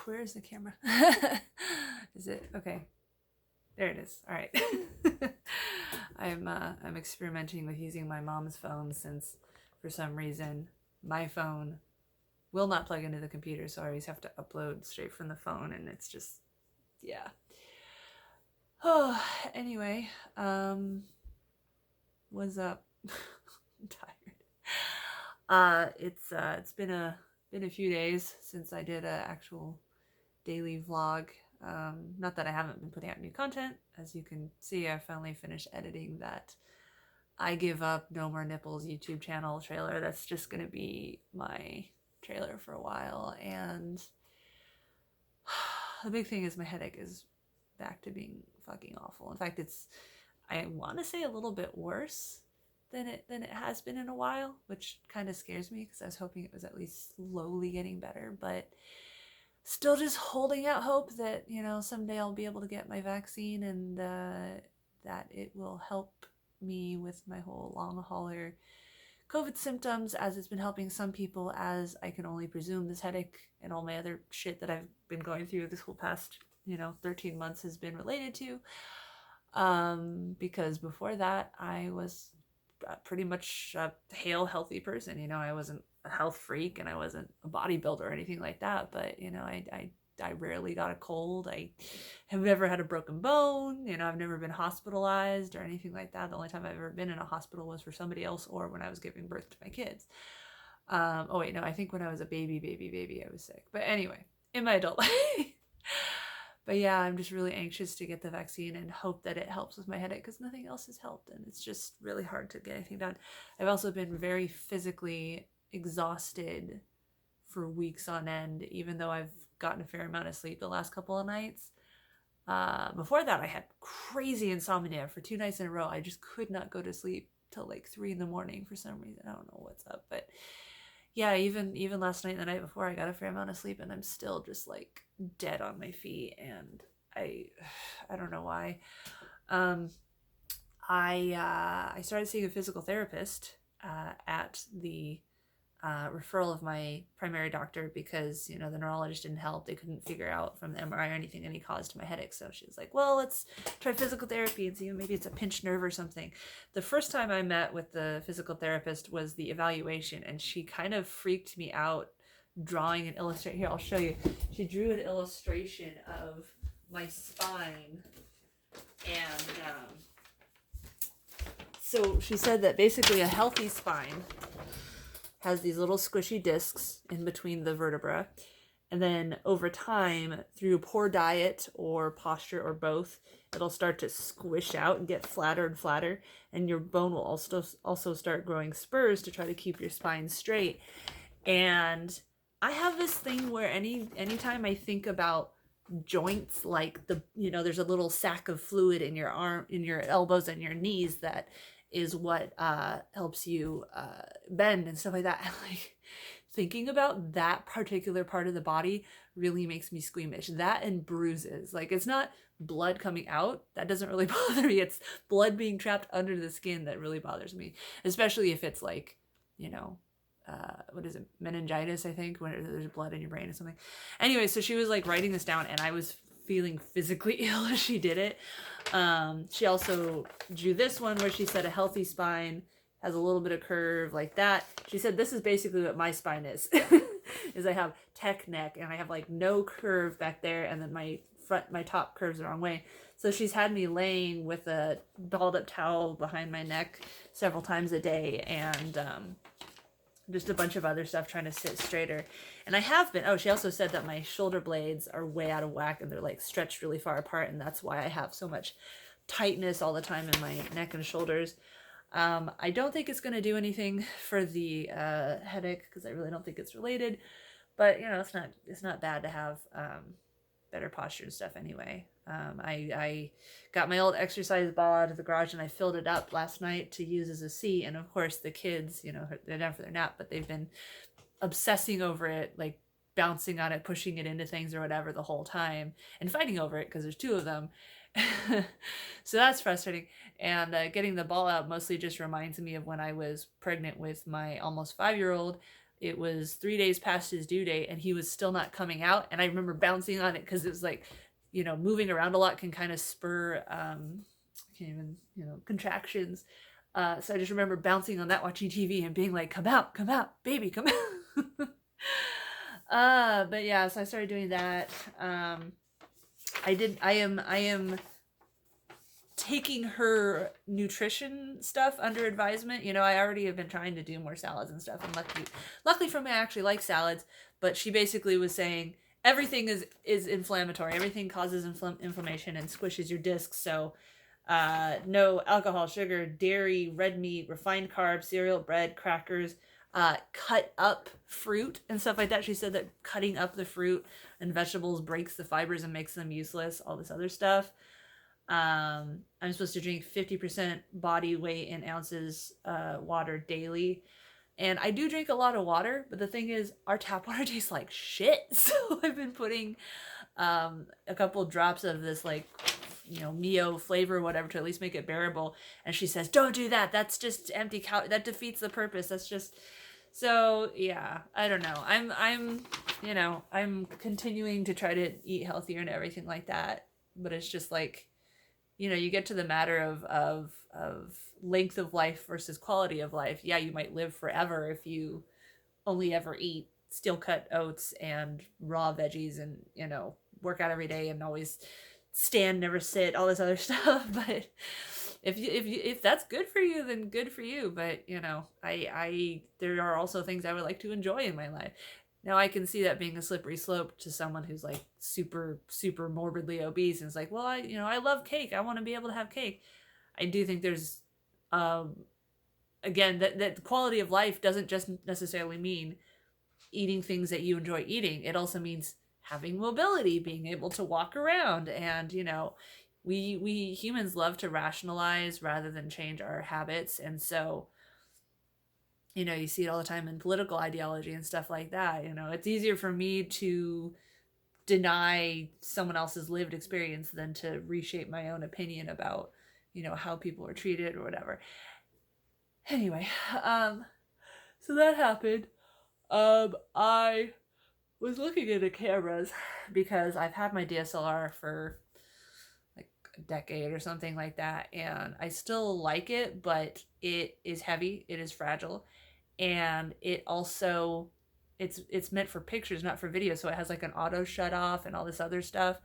Where is the camera? Is it okay? There it is. All right. I'm experimenting with using my mom's phone since for some reason my phone will not plug into the computer, so I always have to upload straight from the phone, and it's just, yeah. Oh, anyway, what's up? I'm tired. It's been a few days since I did an actual daily vlog. Not that I haven't been putting out new content. As you can see, I finally finished editing that I Give Up No More Nipples YouTube channel trailer. That's just gonna be my trailer for a while, and the big thing is my headache is back to being fucking awful. In fact, I want to say a little bit worse than it has been in a while, which kind of scares me because I was hoping it was at least slowly getting better, but still just holding out hope that, you know, someday I'll be able to get my vaccine, and that it will help me with my whole long hauler COVID symptoms, as it's been helping some people, as I can only presume this headache and all my other shit that I've been going through this whole past, 13 months has been related to. Because before that, I was pretty much a hale, healthy person. I wasn't a health freak, and I wasn't a bodybuilder or anything like that, but, I rarely got a cold. I have never had a broken bone. I've never been hospitalized or anything like that. The only time I've ever been in a hospital was for somebody else or when I was giving birth to my kids. Oh wait, no, I think when I was a baby, I was sick. But anyway, in my adult life. But yeah, I'm just really anxious to get the vaccine and hope that it helps with my headache, because nothing else has helped, and it's just really hard to get anything done. I've also been very physically exhausted for weeks on end, even though I've gotten a fair amount of sleep the last couple of nights. Before that, I had crazy insomnia for 2 nights in a row. I just could not go to sleep till like 3 in the morning for some reason. I don't know what's up, but yeah, even last night and the night before, I got a fair amount of sleep, and I'm still just like dead on my feet, and I don't know why. I started seeing a physical therapist at the referral of my primary doctor, because the neurologist didn't help. They couldn't figure out from the MRI or anything any cause to my headache. So she was like, well, let's try physical therapy and see, maybe it's a pinched nerve or something. The first time I met with the physical therapist was the evaluation, and she kind of freaked me out drawing an illustration. Here, I'll show you. She drew an illustration of my spine, and so she said that basically a healthy spine has these little squishy discs in between the vertebra, and then over time, through poor diet or posture or both, it'll start to squish out and get flatter and flatter, and your bone will also start growing spurs to try to keep your spine straight. And I have this thing where anytime I think about joints, like there's a little sac of fluid in your arm, in your elbows and your knees, that is what helps you bend and stuff like that. And like thinking about that particular part of the body really makes me squeamish. That and bruises. Like, it's not blood coming out that doesn't really bother me. It's blood being trapped under the skin that really bothers me, especially if it's like, what is it, meningitis, I think, when there's blood in your brain or something. Anyway, so she was like writing this down, and I was feeling physically ill as she did it. She also drew this one where she said a healthy spine has a little bit of curve like that. She said this is basically what my spine is. Is I have tech neck, and I have like no curve back there, and then my top curves the wrong way. So she's had me laying with a balled up towel behind my neck several times a day, and just a bunch of other stuff trying to sit straighter. And I have been. Oh, she also said that my shoulder blades are way out of whack, and they're like stretched really far apart, and that's why I have so much tightness all the time in my neck and shoulders. I don't think it's going to do anything for the headache, because I really don't think it's related. But it's not bad to have better posture and stuff anyway. I got my old exercise ball out of the garage, and I filled it up last night to use as a seat. And of course the kids, they're down for their nap, but they've been obsessing over it, like bouncing on it, pushing it into things or whatever the whole time, and fighting over it because there's 2 of them. So that's frustrating. And getting the ball out mostly just reminds me of when I was pregnant with my almost 5-year-old. it was 3 days past his due date and he was still not coming out. And I remember bouncing on it because it was like, moving around a lot can kind of spur, I can't even, contractions. So I just remember bouncing on that, watching TV and being like, come out, baby, come out. But yeah, so I started doing that. I am taking her nutrition stuff under advisement. I already have been trying to do more salads and stuff, and luckily for me, I actually like salads. But she basically was saying everything is inflammatory. Everything causes inflammation and squishes your discs. So no alcohol, sugar, dairy, red meat, refined carbs, cereal, bread, crackers, cut up fruit and stuff like that. She said that cutting up the fruit and vegetables breaks the fibers and makes them useless, all this other stuff. I'm supposed to drink 50% body weight in ounces water daily. And I do drink a lot of water, but the thing is, our tap water tastes like shit. So I've been putting a couple drops of this like Mio flavor or whatever to at least make it bearable. And she says, don't do that. That's just empty that defeats the purpose. That's just... So yeah, I don't know. I'm continuing to try to eat healthier and everything like that. But it's just like, you get to the matter of length of life versus quality of life. Yeah, you might live forever if you only ever eat steel cut oats and raw veggies and, work out every day and always stand, never sit, all this other stuff. But if that's good for you, then good for you. But there are also things I would like to enjoy in my life. Now I can see that being a slippery slope to someone who's like super, super morbidly obese and it's like, well, I love cake. I want to be able to have cake. I do think there's, again, that quality of life doesn't just necessarily mean eating things that you enjoy eating. It also means having mobility, being able to walk around. And, we humans love to rationalize rather than change our habits. And so, you see it all the time in political ideology and stuff like that. It's easier for me to deny someone else's lived experience than to reshape my own opinion about, how people are treated or whatever. Anyway, so that happened. I was looking into cameras because I've had my DSLR for like a decade or something like that, and I still like it, but it is heavy, it is fragile, and it also it's meant for pictures, not for video, so it has like an auto shut off and all this other stuff.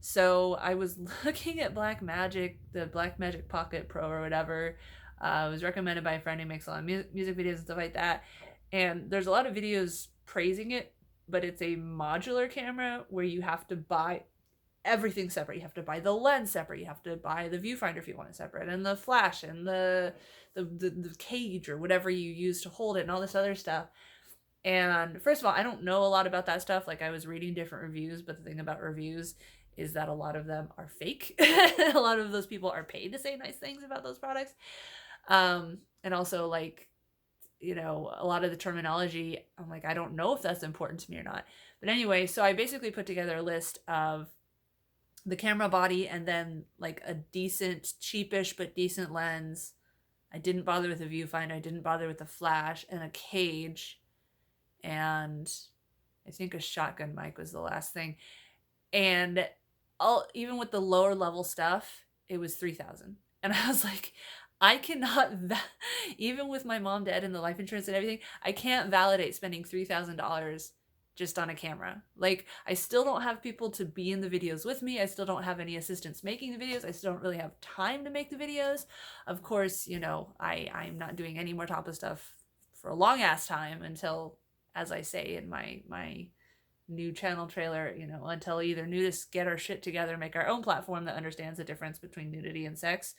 So I was looking at Blackmagic, the Blackmagic Pocket Pro or whatever. It was recommended by a friend who makes a lot of music videos and stuff like that, and there's a lot of videos praising it, but it's a modular camera where you have to buy everything separate. You have to buy the lens separate. You have to buy the viewfinder if you want it separate, and the flash, and the cage or whatever you use to hold it, and all this other stuff. And first of all, I don't know a lot about that stuff. Like, I was reading different reviews, but the thing about reviews is that a lot of them are fake. A lot of those people are paid to say nice things about those products. And also, like, a lot of the terminology, I'm like, I don't know if that's important to me or not. But anyway, so I basically put together a list of the camera body and then like a decent, cheapish but decent lens. I didn't bother with a viewfinder. I didn't bother with the flash, and a cage, and I think a shotgun mic was the last thing. And even with the lower level stuff, it was $3,000, and I was like, I cannot, even with my mom dead and the life insurance and everything, I can't validate spending $3,000 just on a camera. Like, I still don't have people to be in the videos with me. I still don't have any assistants making the videos. I still don't really have time to make the videos. Of course, I'm not doing any more Topless stuff for a long ass time until, as I say in my new channel trailer, until either nudists get our shit together and make our own platform that understands the difference between nudity and sex,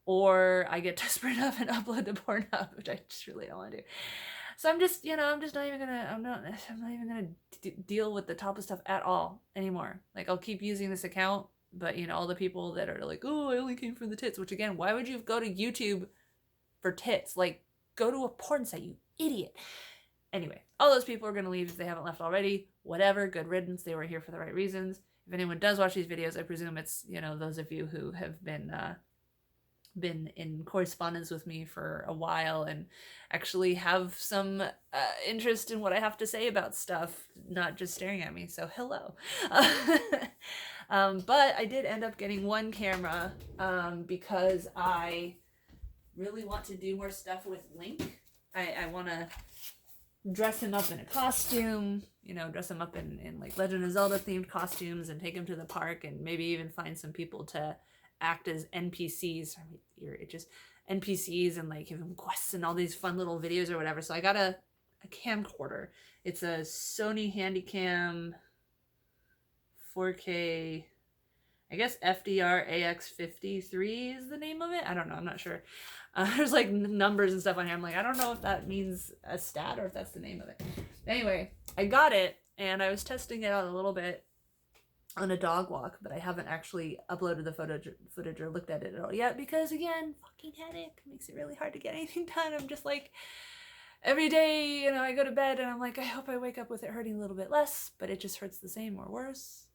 or I get desperate enough and upload to Pornhub, which I just really don't want to do. So I'm just not even gonna deal with the Topless stuff at all anymore. Like, I'll keep using this account, but all the people that are like, oh, I only came from the tits, which again, why would you go to YouTube for tits? Like, go to a porn site, you idiot. Anyway, all those people are gonna leave if they haven't left already. Whatever, good riddance. They were here for the right reasons. If anyone does watch these videos, I presume it's, those of you who have been been in correspondence with me for a while and actually have some interest in what I have to say about stuff, not just staring at me. So hello. But I did end up getting one camera because I really want to do more stuff with Link. I want to dress him up in a costume, you know, dress him up in like Legend of Zelda themed costumes and take him to the park and maybe even find some people to act as NPCs. I mean, it just NPCs and like give him quests and all these fun little videos or whatever. So I got a camcorder. It's a Sony Handycam 4K, I guess FDR AX53 is the name of it. I don't know. I'm not sure. There's like numbers and stuff on here. I'm like, I don't know if that means a stat or if that's the name of it. Anyway, I got it and I was testing it out a little bit on a dog walk, but I haven't actually uploaded the footage or looked at it at all yet because, again, fucking headache makes it really hard to get anything done. I'm just like, every day, you know, I go to bed and I'm like, I hope I wake up with it hurting a little bit less, but it just hurts the same or worse.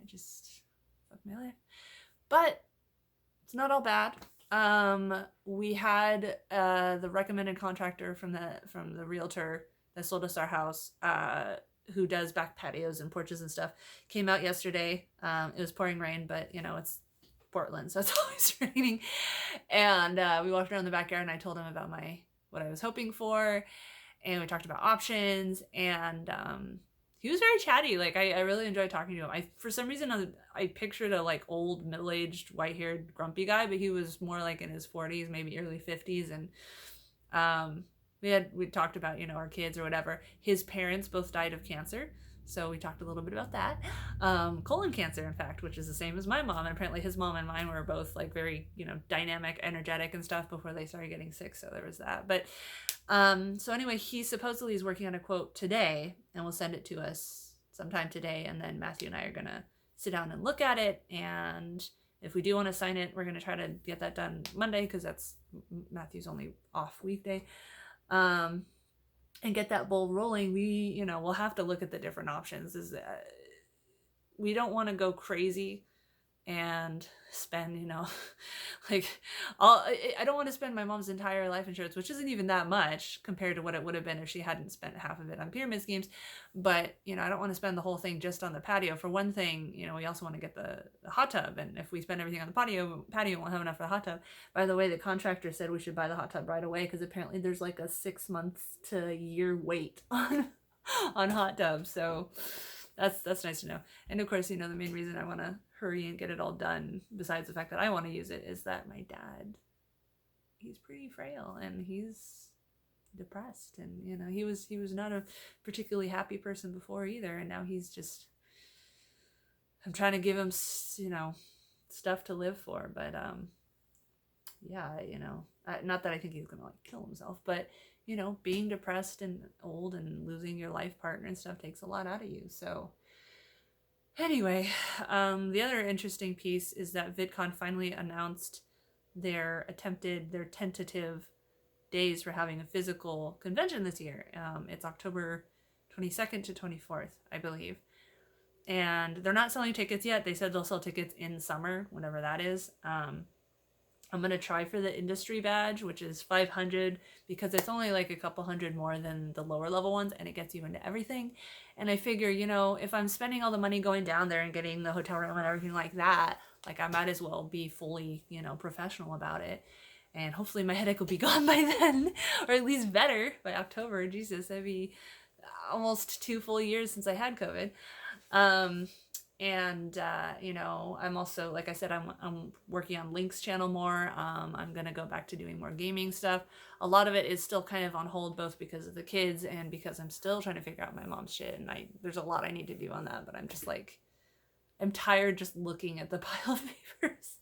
I just fuck my life. But it's not all bad. We had the recommended contractor from the realtor that sold us our house, who does back patios and porches and stuff, came out yesterday. It was pouring rain, but you know, it's Portland, so it's always raining. And we walked around the backyard and I told him about what I was hoping for, and we talked about options, and he was very chatty. Like I really enjoyed talking to him. For some reason I pictured a like old middle-aged white-haired grumpy guy, but he was more like in his 40s, maybe early 50s, and we talked about, you know, our kids or whatever. His parents both died of cancer, so we talked a little bit about that. Colon cancer, in fact, which is the same as my mom, and apparently his mom and mine were both like very, you know, dynamic, energetic and stuff before they started getting sick, so there was that. But so anyway, he supposedly is working on a quote today and will send it to us sometime today, and then Matthew and I are gonna sit down and look at it, and if we do want to sign it, we're gonna try to get that done Monday because that's Matthew's only off weekday. And get that ball rolling. We'll have to look at the different options. We don't want to go crazy and spend, you know, like I don't want to spend my mom's entire life insurance, which isn't even that much compared to what it would have been if she hadn't spent half of it on pyramid schemes. But, you know, I don't want to spend the whole thing just on the patio. For one thing, you know, we also want to get the hot tub. And if we spend everything on the patio won't have enough for the hot tub. By the way, the contractor said we should buy the hot tub right away because apparently there's like a 6 months to a year wait on hot tubs. So that's nice to know. And of course, you know, the main reason I want to hurry and get it all done, besides the fact that I want to use it, is that my dad, he's pretty frail and he's depressed, and you know, he was not a particularly happy person before either, and now he's just, I'm trying to give him, you know, stuff to live for. But yeah, you know, not that I think he's gonna like kill himself, but you know, being depressed and old and losing your life partner and stuff takes a lot out of you. So anyway, the other interesting piece is that VidCon finally announced their tentative days for having a physical convention this year. It's October 22nd to 24th, I believe. And they're not selling tickets yet. They said they'll sell tickets in summer, whenever that is. I'm going to try for the industry badge, which is 500, because it's only like a couple hundred more than the lower level ones, and it gets you into everything. And I figure, you know, if I'm spending all the money going down there and getting the hotel room and everything like that, like I might as well be fully, you know, professional about it. And hopefully my headache will be gone by then, or at least better by October. Jesus, that'd be almost 2 full years since I had COVID. And you know, I'm also, like I said, I'm working on Link's channel more. I'm gonna go back to doing more gaming stuff. A lot of it is still kind of on hold, both because of the kids and because I'm still trying to figure out my mom's shit, and there's a lot I need to do on that. But I'm just like, I'm tired just looking at the pile of papers.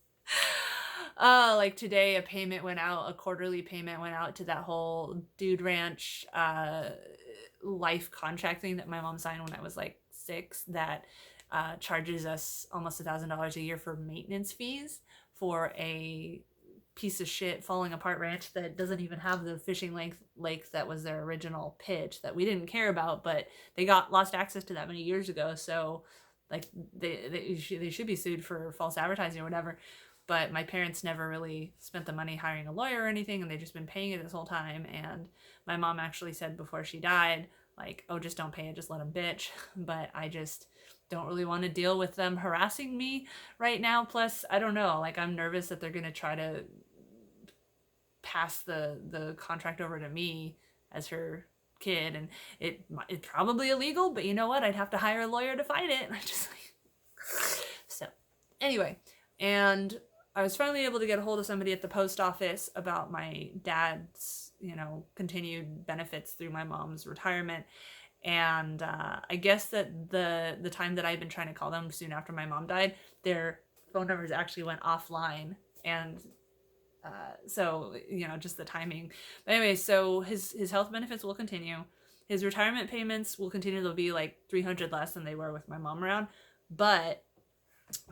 Like today, a quarterly payment went out to that whole Dude Ranch life contract thing that my mom signed when I was like 6, that charges us almost $1,000 a year for maintenance fees for a piece of shit falling apart ranch that doesn't even have the fishing lake that was their original pitch, that we didn't care about, but they lost access to that many years ago. So like they should be sued for false advertising or whatever. but my parents never really spent the money hiring a lawyer or anything, and they've just been paying it this whole time. And my mom actually said before she died, like, oh, just don't pay it, just let them bitch. But I just don't really want to deal with them harassing me right now. Plus, I don't know, like, I'm nervous that they're going to try to pass the contract over to me as her kid, and it's probably illegal, but you know what? I'd have to hire a lawyer to fight it. And I just like, so anyway, and I was finally able to get a hold of somebody at the post office about my dad's, you know, continued benefits through my mom's retirement. And I guess that the time that I've been trying to call them soon after my mom died, their phone numbers actually went offline. And so, you know, just the timing. But anyway, so his health benefits will continue. His retirement payments will continue. They'll be like $300 less than they were with my mom around. But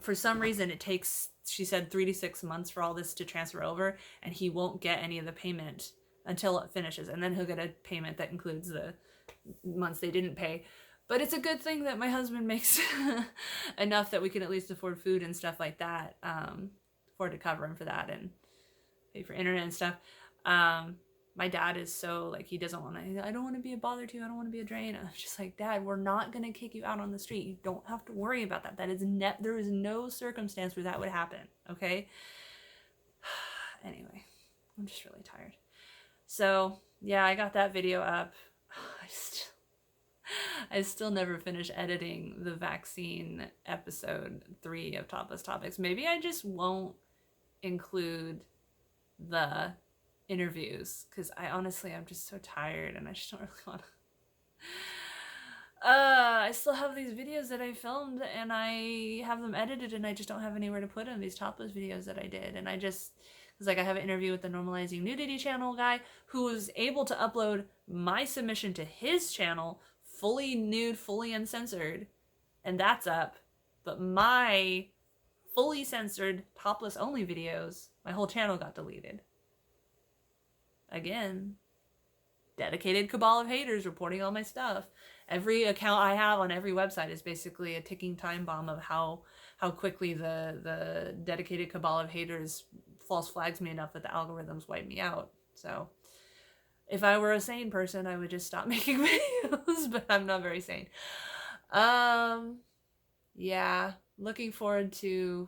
for some reason, it takes, she said, 3 to 6 months for all this to transfer over, and he won't get any of the payment until it finishes. And then he'll get a payment that includes the months they didn't pay. But it's a good thing that my husband makes enough that we can at least afford food and stuff like that, afford to cover him for that and pay for internet and stuff. My dad is so, like, he doesn't want to, I don't want to be a bother to you, I don't want to be a drain. I'm just like, Dad, we're not going to kick you out on the street. You don't have to worry about that. That is there is no circumstance where that would happen, okay? Anyway, I'm just really tired. So, yeah, I got that video up. I still never finished editing the vaccine episode 3 of Topless Topics. Maybe I just won't include the interviews, because I'm just so tired and I just don't really want to. I still have these videos that I filmed and I have them edited and I just don't have anywhere to put them, these topless videos that I did. And I just, because like I have an interview with the Normalizing Nudity channel guy who was able to upload my submission to his channel fully nude, fully uncensored, and that's up. But my fully censored topless only videos, my whole channel got deleted. Again, dedicated cabal of haters reporting all my stuff. Every account I have on every website is basically a ticking time bomb of how quickly the dedicated cabal of haters false flags me enough that the algorithms wipe me out. So if I were a sane person, I would just stop making videos, but I'm not very sane. Yeah, looking forward to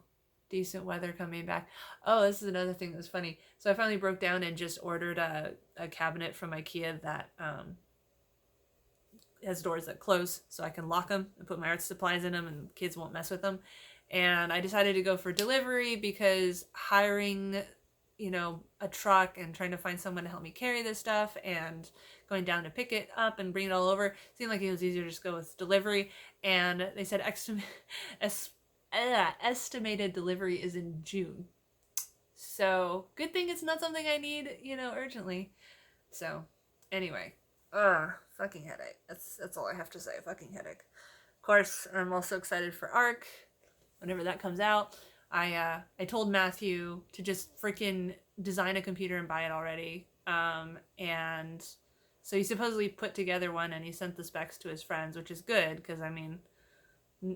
decent weather coming back. Oh, this is another thing that was funny. So I finally broke down and just ordered a cabinet from IKEA that has doors that close, so I can lock them and put my art supplies in them and kids won't mess with them. And I decided to go for delivery because hiring, you know, a truck and trying to find someone to help me carry this stuff and going down to pick it up and bring it all over seemed like it was easier to just go with delivery. And they said estimated delivery is in June. So good thing it's not something I need, you know, urgently. So anyway, fucking headache. That's all I have to say. Fucking headache. Of course, I'm also excited for ARC whenever that comes out. I told Matthew to just freaking design a computer and buy it already. And so he supposedly put together one and he sent the specs to his friends, which is good because, I mean,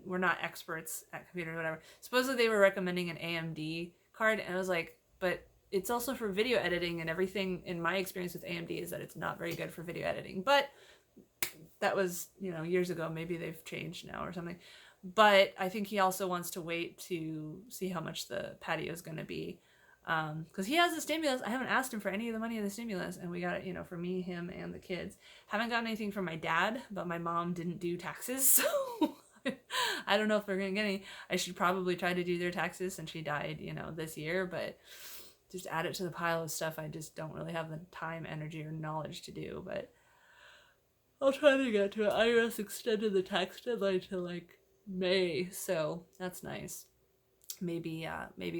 we're not experts at computers or whatever. Supposedly they were recommending an AMD card, and I was like, but it's also for video editing, and everything in my experience with AMD is that it's not very good for video editing. But that was, you know, years ago. Maybe they've changed now or something. But I think he also wants to wait to see how much the patio is going to be. Because he has the stimulus. I haven't asked him for any of the money of the stimulus, and we got it, you know, for me, him, and the kids. Haven't gotten anything from my dad, but my mom didn't do taxes, so I don't know if we're going to get any. I should probably try to do their taxes since she died, you know, this year, but just add it to the pile of stuff I just don't really have the time, energy, or knowledge to do. But I'll try to get to it. IRS extended the tax deadline to like May, so that's nice. Maybe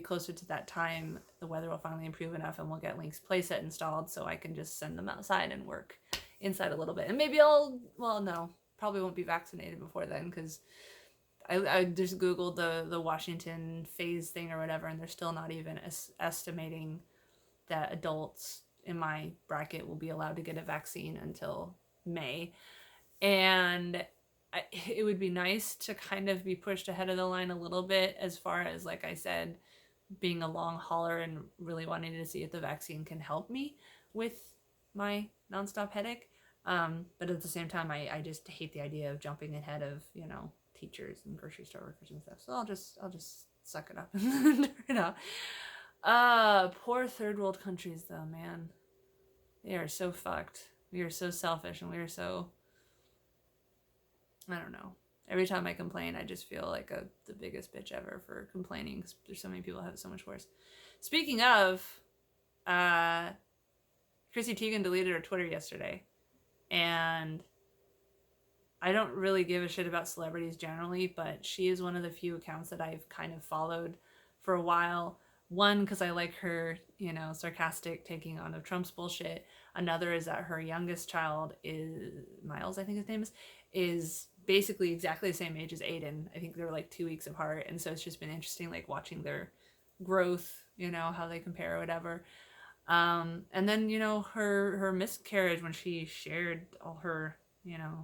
closer to that time, the weather will finally improve enough and we'll get Link's playset installed so I can just send them outside and work inside a little bit. And maybe no, probably won't be vaccinated before then because I just Googled the Washington phase thing or whatever, and they're still not even estimating that adults in my bracket will be allowed to get a vaccine until May. And it would be nice to kind of be pushed ahead of the line a little bit as far as, like I said, being a long hauler and really wanting to see if the vaccine can help me with my nonstop headache. But at the same time, I just hate the idea of jumping ahead of, teachers and grocery store workers and stuff. So I'll just suck it up and turn it out. Poor third world countries though, man. They are so fucked. We are so selfish, and we are so, I don't know. Every time I complain, I just feel like the biggest bitch ever for complaining, because there's so many people who have it so much worse. Speaking of, Chrissy Teigen deleted her Twitter yesterday, and I don't really give a shit about celebrities generally, but she is one of the few accounts that I've kind of followed for a while. One, because I like her, sarcastic taking on of Trump's bullshit. Another is that her youngest child is, Miles, I think his name is basically exactly the same age as Aiden. I think they're like 2 weeks apart. And so it's just been interesting, like watching their growth, how they compare or whatever. And then, her miscarriage, when she shared all her,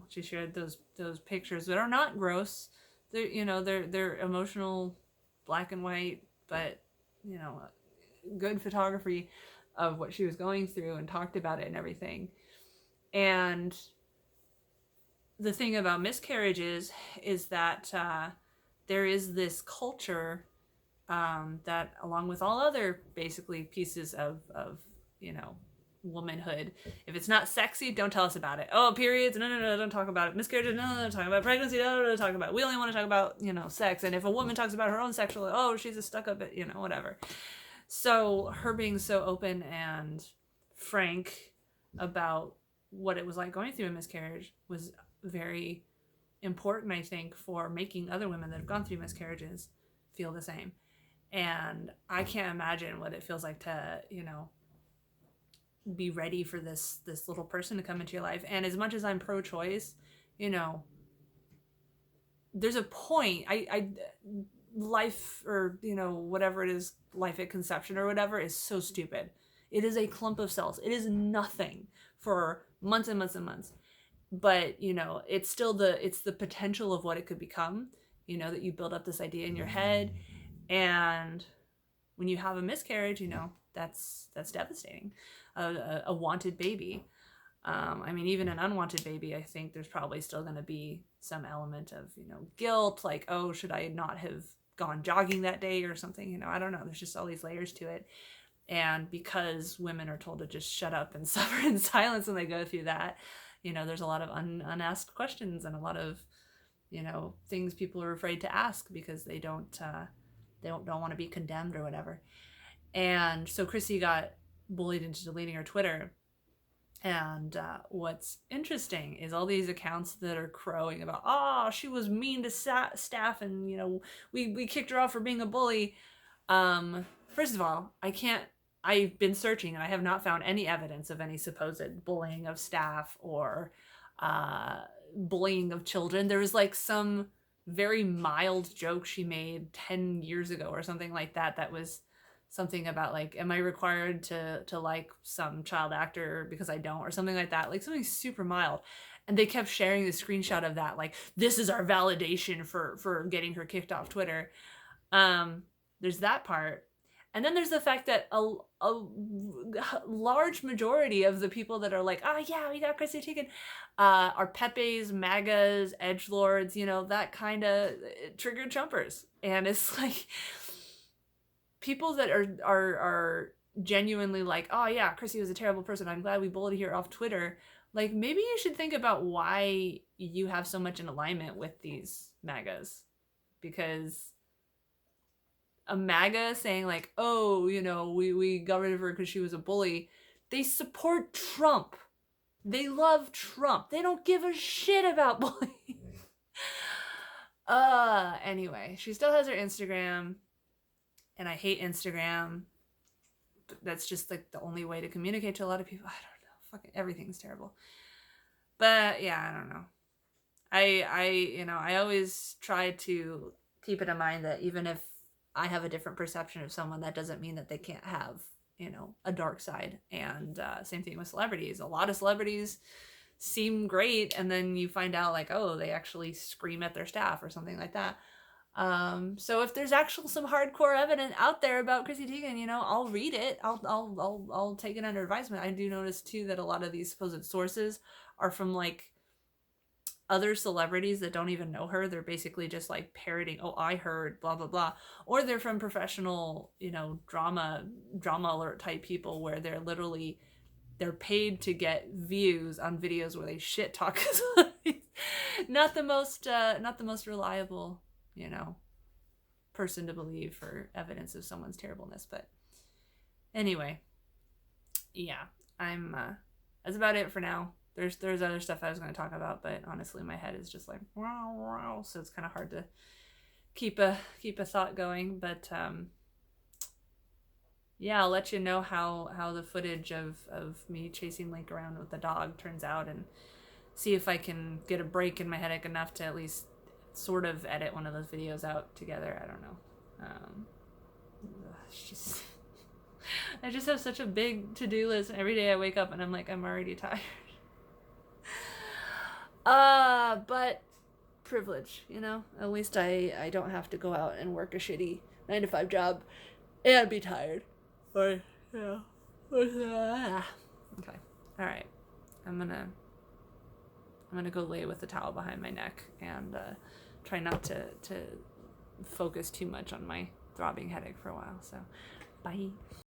she shared those pictures that are not gross. They're emotional, black and white, but, good photography of what she was going through, and talked about it and everything. And the thing about miscarriages is that there is this culture that, along with all other basically pieces of womanhood, if it's not sexy, don't tell us about it. Oh, periods, no, don't talk about it. Miscarriages, no, talk about pregnancy, no, talk about it. We only want to talk about sex. And if a woman talks about her own sexual, oh, she's a stuck up, whatever. So her being so open and frank about what it was like going through a miscarriage was very important, I think, for making other women that have gone through miscarriages feel the same. And I can't imagine what it feels like to, be ready for this little person to come into your life. And as much as I'm pro-choice, there's a point. Life, or whatever it is, life at conception or whatever, is so stupid. It is a clump of cells. It is nothing for months and months and months. But it's still it's the potential of what it could become, that you build up this idea in your head. And when you have a miscarriage, that's devastating. A wanted baby, even an unwanted baby, I think there's probably still going to be some element of guilt, like, oh, should I not have gone jogging that day or something? I don't know, there's just all these layers to it. And because women are told to just shut up and suffer in silence when they go through that, there's a lot of unasked questions, and a lot of things people are afraid to ask because they don't want to be condemned or whatever. And so Chrissy got bullied into deleting her Twitter. And what's interesting is all these accounts that are crowing about, she was mean to staff, and we kicked her off for being a bully. First of all, I've been searching, and I have not found any evidence of any supposed bullying of staff or bullying of children. There was like some very mild joke she made 10 years ago or something like that, that was something about like, am I required to like some child actor because I don't, or something like that, like something super mild. And they kept sharing the screenshot of that, like, this is our validation for getting her kicked off Twitter. There's that part. And then there's the fact that a large majority of the people that are like, oh yeah, we got Chrissy Teigen, are Pepes, MAGAs, edgelords, that kind of triggered Trumpers. And it's like, people that are genuinely like, oh yeah, Chrissy was a terrible person, I'm glad we bullied her off Twitter. Like, maybe you should think about why you have so much in alignment with these MAGAs. Because a MAGA saying like, oh, we got rid of her because she was a bully, they support Trump. They love Trump. They don't give a shit about bullying. Anyway, she still has her Instagram. And I hate Instagram. That's just like the only way to communicate to a lot of people. I don't know. Fucking everything's terrible. But yeah, I don't know. I always try to keep it in mind that even if I have a different perception of someone, that doesn't mean that they can't have, a dark side. And same thing with celebrities. A lot of celebrities seem great, and then you find out like, oh, they actually scream at their staff or something like that. So if there's actual some hardcore evidence out there about Chrissy Teigen, you know, I'll read it. I'll take it under advisement. I do notice too that a lot of these supposed sources are from like other celebrities that don't even know her. They're basically just like parroting, oh, I heard blah blah blah, or they're from professional, you know, drama alert type people where they're paid to get views on videos where they shit talk. Not the most reliable, you know, person to believe for evidence of someone's terribleness. But anyway, yeah, that's about it for now. There's other stuff I was going to talk about, but honestly my head is just like wow, wow, so it's kind of hard to keep a thought going. But yeah, I'll let you know how the footage of me chasing Link around with the dog turns out, and see if I can get a break in my headache enough to at least sort of edit one of those videos out together. I don't know. It's just I just have such a big to-do list, and every day I wake up and I'm like, I'm already tired. But privilege, you know? At least I don't have to go out and work a shitty 9-to-5 job and be tired. Or, yeah. Okay. Alright. I'm gonna go lay with the towel behind my neck and try not to focus too much on my throbbing headache for a while. So, bye.